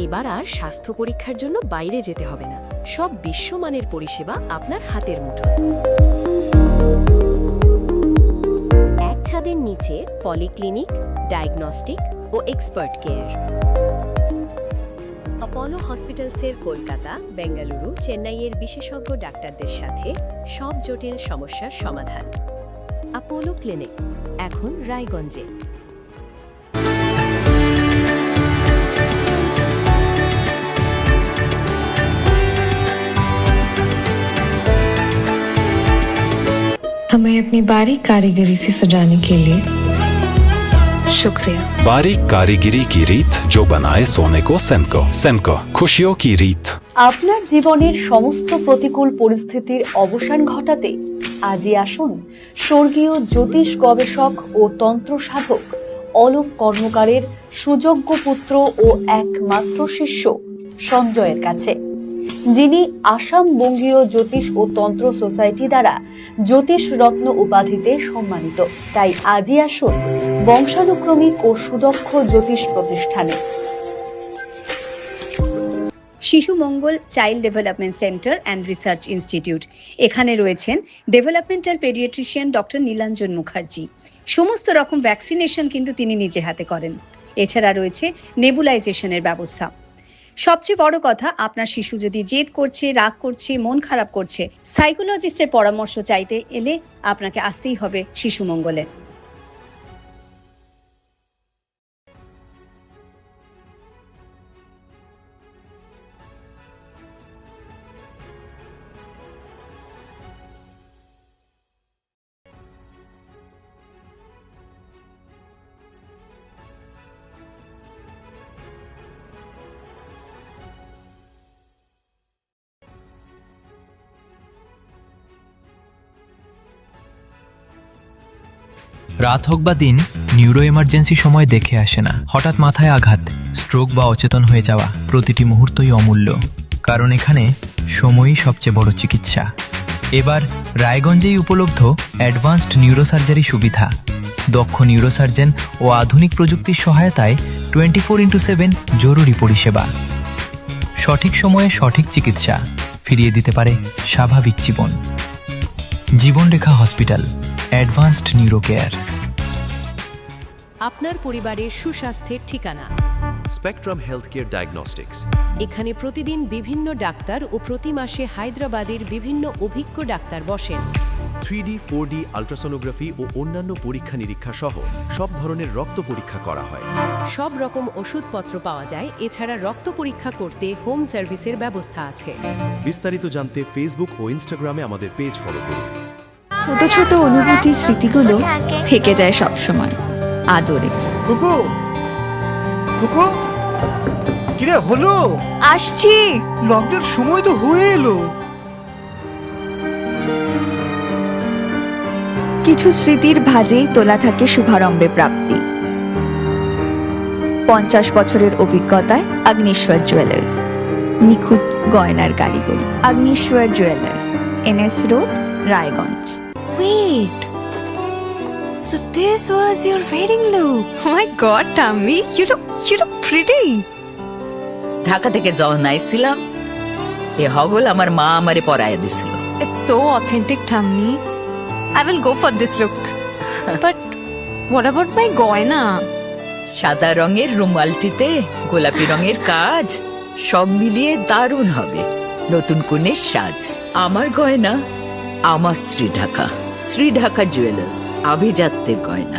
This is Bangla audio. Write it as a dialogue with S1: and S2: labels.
S1: এইবার আর স্বাস্থ্য পরীক্ষার জন্য বাইরে যেতে হবে না, সব বিশ্বমানের পরিষেবা আপনার হাতের মুঠোয়। এক ছাদের নিচে পলিক্লিনিক, ডায়াগনস্টিক ও এক্সপার্ট কেয়ার। অপোলো হসপিটালসের কলকাতা, বেঙ্গালুরু, চেন্নাইয়ের বিশেষজ্ঞ ডাক্তারদের সাথে সব জটিল সমস্যার সমাধান। অপোলো ক্লিনিক এখন রায়গঞ্জে।
S2: हमें अपनी बारीक कारीगरी से सजाने के लिए शुक्रिया।
S3: बारीक कारीगरी की रीत जो बनाए सोने को सेनको। सेनको, खुशियों की रीत।
S4: আপনার জীবনের সমস্ত প্রতিকূল পরিস্থিতির অবসান ঘটাতে আজই আসুন স্বর্গীয় জ্যোতিষ গবেষক ও তন্ত্র সাধক অলোক কর্মকারের সুযোগ্য পুত্র ও একমাত্র শিষ্য সঞ্জয়ের কাছে, যিনি আসাম বঙ্গীয় জ্যোতিষ ও তন্ত্র সোসাইটি দ্বারা জ্যোতিষ রত্ন উপাধিতে সম্মানিত। তাই আজই আসুন বংশানুক্রমিক ও সুদক্ষ জ্যোতিষ প্রতিষ্ঠানে।
S5: Shishu Mangal child development centre and research institute. এখানে রয়েছেন developmental paediatrician doctor Nilanjan Mukherjee. সমস্ত রকম ভ্যাকসিনেশন কিন্তু তিনি নিজে হাতে করেন। এছাড়া রয়েছে নেবুলাইজেশনের ব্যবস্থা। সবচেয়ে বড় কথা, আপনার শিশু যদি জেদ করছে, রাগ করছে, মন খারাপ করছে, সাইকোলজিস্টের পরামর্শ চাইতে এলে আপনাকে আসতেই হবে শিশু মঙ্গলে।
S6: রাত হোক বা দিন, নিউরো এমার্জেন্সি সময় দেখে আসে না। হঠাৎ মাথায় আঘাত, স্ট্রোক বা অচেতন হয়ে যাওয়া, প্রতিটি মুহূর্তই অমূল্য, কারণ এখানে সময়ই সবচেয়ে বড় চিকিৎসা। এবার রায়গঞ্জেই উপলব্ধ অ্যাডভান্সড নিউরোসার্জারি সুবিধা। দক্ষ নিউরোসার্জন ও আধুনিক প্রযুক্তির সহায়তায় 24x7 জরুরি পরিষেবা। সঠিক সময়ে সঠিক চিকিৎসা ফিরিয়ে দিতে পারে স্বাভাবিক জীবন। জীবনরেখা হসপিটাল, অ্যাডভান্সড নিউরো কেয়ার।
S1: আপনার পরিবারের সুস্বাস্থ্যের ঠিকানা
S7: স্পেকট্রাম হেলথকেয়ার ডায়াগনস্টিক্স।
S1: এখানে প্রতিদিন বিভিন্ন ডাক্তার ও প্রতি মাসে হায়দ্রাবাদের বিভিন্ন অভিজ্ঞ ডাক্তার বসেন।
S7: 3D, 4D আল্ট্রাসোনোগ্রাফি ও অন্যান্য পরীক্ষা নিরীক্ষা সহ সব ধরনের রক্ত পরীক্ষা করা হয়।
S1: সব রকম ওষুধপত্র পাওয়া যায়। এছাড়া রক্ত পরীক্ষা করতে হোম সার্ভিসের ব্যবস্থা আছে।
S7: বিস্তারিত জানতে ফেসবুক ও ইনস্টাগ্রামে আমাদের পেজ ফলো করুন।
S8: ছোট ছোট অনুভূতি, স্মৃতিগুলো থেকে যায় সব সময় আদরে।
S9: কুকু কুকু, কিরে হলো?
S8: আসছি।
S9: লকডাউন সময় তো হয়ে এলো।
S8: কিছু স্মৃতির ভাজেই তোলা থাকে শুভারম্ভে প্রাপ্তি। 50 বছরের অভিজ্ঞতায় আগ্নেশ্বর জুয়েলার্স, নিখুঁত গয়নার কারিগরি। Agneshwar jewellers, NS road, Raiganj.
S10: Wait, so this was your wedding look? Oh my God, Tammy, you look pretty.
S11: Dhaka থেকে যখন আইছিলাম, এ হগল আমার মা আমারে পরায় দিছিল।
S10: It's so authentic, Tammy. I will go for this look. But what about my goina?
S11: সাদা রঙের রুমালটিতে গোলাপি রঙের কাজ, সব মিলিয়ে দারুণ হবে নতুন কনের সাজ। আমার গয়না আমার শ্রী ঢাকা জুয়েলার্স, আভিজাত্যের গয়না।